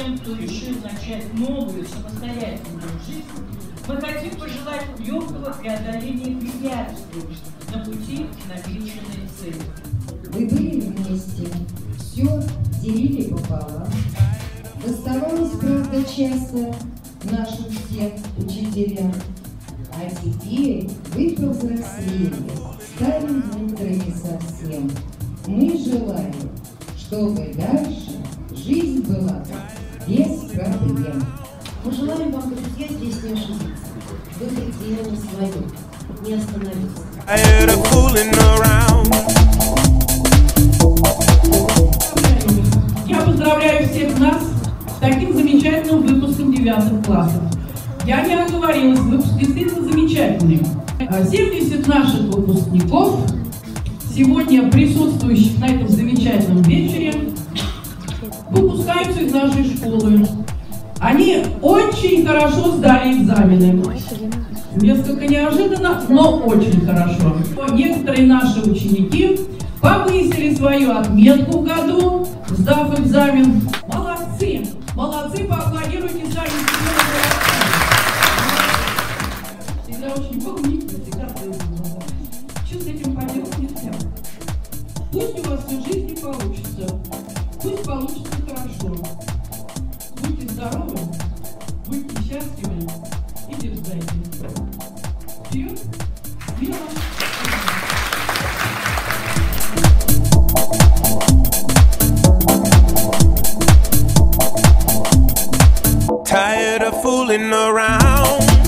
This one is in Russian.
тем, кто решил начать новую самостоятельную жизнь, мы хотим пожелать легкого преодоления препятствий на пути к намеченной цели. Вы были вместе, все делили пополам. Доставалось, правда, часто нашим всем учителям. А теперь вы повзрослели, стали мудрыми совсем. Мы желаем, чтобы дальше жизнь была без проблем. Мы желаем вам, друзья, здесь не ошибиться. Выбрать дело свое, не остановиться. Я поздравляю всех нас с таким замечательным выпуском 9 классов. Я не оговорилась, выпуск действительно замечательный. 70 наших выпускников, сегодня присутствующих на этом замечательном вечере, выпускаются из нашей школы. Они очень хорошо сдали экзамены. Несколько неожиданно, но очень хорошо. Некоторые наши ученики повысили свою отметку в году, сдав экзамен. Молодцы! Молодцы, поаплодируйте сами себе. Всегда очень волнительно, всегда трудно. Что с этим поделать нельзя? Пусть у вас всю жизнь не получится. Пусть получится хорошо. Будьте здоровы, будьте счастливы и дерзайте. Вперед, смело. Tired of fooling around.